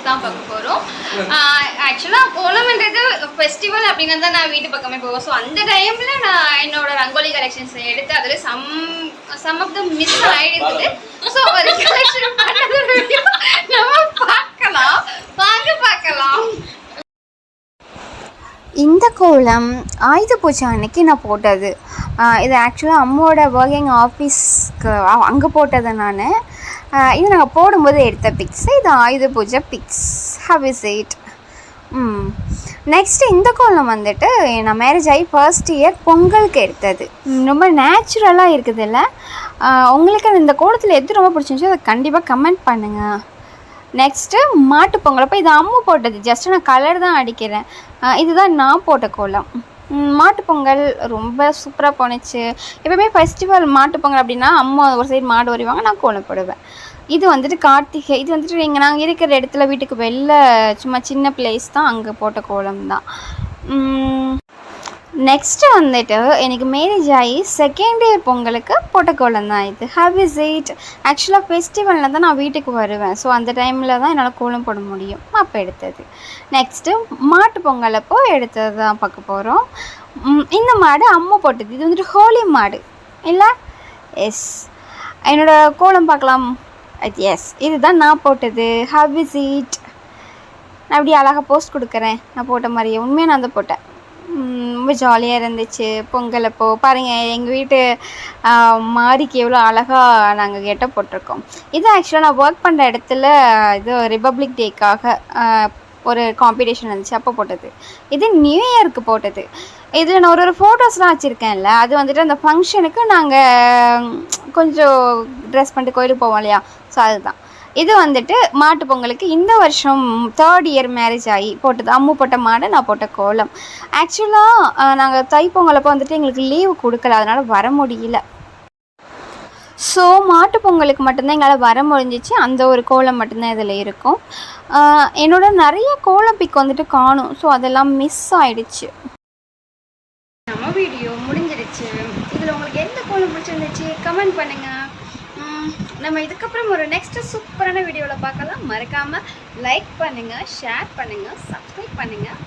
தான் பார்க்க போகிறோம். ஆக்சுவலாக கோலம்ன்றது ஃபெஸ்டிவல் அப்படின்னா தான் நான் வீட்டு பக்கமே போவேன். ஸோ அந்த டைமில் நான் என்னோட ரங்கோலி கலெக்ஷன்ஸ் எடுத்து அதில் சம் ஆஃப் த மிஸ் ஆகிடுது. ஸோ ஒரு கலெக்ஷன் பண்ணது நம்ம பார்க்கலாம், வாங்க பார்க்கலாம். இந்த கோலம் ஆயுத பூஜை அன்னைக்கு நான் போட்டது. இது ஆக்சுவலாக அம்மாவோட ஒர்க்கிங் ஆஃபீஸ்க்கு அங்கே போட்டது நான். இது நாங்கள் போடும்போது எடுத்த பிக்ஸ். இது Ayudha Puja pics. How is it? Next இந்த கோலம் வந்துட்டு நான் மேரேஜ் ஆகி ஃபர்ஸ்ட் இயர் பொங்கலுக்கு எடுத்தது. ரொம்ப நேச்சுரலாக இருக்குது இல்லை? உங்களுக்கு இந்த கோலத்தில் எது ரொம்ப பிடிச்சிருந்துச்சோ அதை கண்டிப்பாக கமெண்ட் பண்ணுங்கள். நெக்ஸ்ட்டு மாட்டு பொங்கலப்போ இது அம்மா போட்டது. ஜஸ்ட்டு நான் கலர் தான் அடிக்கிறேன். இதுதான் நான் போட்ட கோலம். மாட்டுப்பொங்கல் ரொம்ப சூப்பராக போணுச்சு. எப்போயுமே ஃபெஸ்டிவல் மாட்டுப்பொங்கல் அப்படின்னா அம்மா ஒரு சைடு மாடு வரைவாங்க, நான் கோலம் போடுவேன். இது வந்துட்டு கார்த்திகை. இது வந்துட்டு இங்கே நாங்கள் இருக்கிற இடத்துல வீட்டுக்கு வெளில சும்மா சின்ன பிளேஸ் தான், அங்கே போட்ட கோலம் தான். நெக்ஸ்ட்டு வந்துட்டு எனக்கு மேரேஜ் ஆகி செகண்ட் இயர் பொங்கலுக்கு போட்ட கோலம் தான் இது. Have is it? ஆக்சுவலாக ஃபெஸ்டிவலில் தான் நான் வீட்டுக்கு வருவேன். ஸோ அந்த டைமில் தான் என்னால் கோலம் போட முடியும். அப்போ எடுத்தது. நெக்ஸ்ட்டு மாட்டு பொங்கல் அப்போ எடுத்தது தான் பார்க்க போகிறோம். இந்த மாடு அம்மா போட்டது. இது வந்துட்டு ஹோலி மாடு இல்லை? எஸ். என்னோடய கோலம் பார்க்கலாம். எஸ், இதுதான் நான் போட்டது. Have is it? நான் அப்படியே அழகாக போஸ்ட் கொடுக்குறேன் நான் போட்ட மாதிரியே. உண்மையாக நான் தான் போட்டேன். ரொம்ப ஜாலியாக இருந்துச்சு பொங்கல் அப்போ. பாருங்கள் எங்கள் வீட்டு மாடிக்கு எவ்வளோ அழகாக நாங்கள் கெட்ட போட்டிருக்கோம். இது ஆக்சுவலாக நான் ஒர்க் பண்ணுற இடத்துல இது ரிபப்ளிக் டேக்காக ஒரு காம்படிஷன் இருந்துச்சு, அப்போ போட்டது. இது நியூ இயருக்கு போட்டது. இதில் நான் ஒரு ஃபோட்டோஸ்லாம் வச்சுருக்கேன்ல, அது வந்துட்டு அந்த ஃபங்க்ஷனுக்கு நாங்கள் கொஞ்சம் ட்ரெஸ் பண்ணிட்டு கோயிலுக்கு போவோம் இல்லையா, ஸோ அதுதான். இது வந்துட்டு மாட்டு பொங்கலுக்கு இந்த வருஷம் தேர்ட் இயர் மேரேஜ் ஆகி போட்டது. அம்மு போட்ட மாடு, நான் போட்ட கோலம். ஆக்சுவலாக நாங்கள் தைப்பொங்கலப்போ வந்துட்டு எங்களுக்கு லீவு கொடுக்கல, அதனால் வர முடியல. ஸோ மாட்டு பொங்கலுக்கு மட்டும்தான் எங்களால் வர முடிஞ்சிச்சு. அந்த ஒரு கோலம் மட்டும்தான் இதில் இருக்கும். என்னோட நிறைய கோலம் பிக் வந்துட்டு காணும். ஸோ அதெல்லாம் மிஸ் ஆகிடுச்சு. நம்ம வீடியோ முடிஞ்சிடுச்சு. இதில் உங்களுக்கு எந்த கோலம் பிடிச்சிருந்துச்சு கமெண்ட் பண்ணுங்கள். நம்ம இதுக்கப்புறம் ஒரு நெக்ஸ்ட்டு சூப்பரான வீடியோவில் பார்க்கலாம். மறக்காமல் லைக் பண்ணுங்கள், ஷேர் பண்ணுங்கள், சப்ஸ்கிரைப் பண்ணுங்கள்.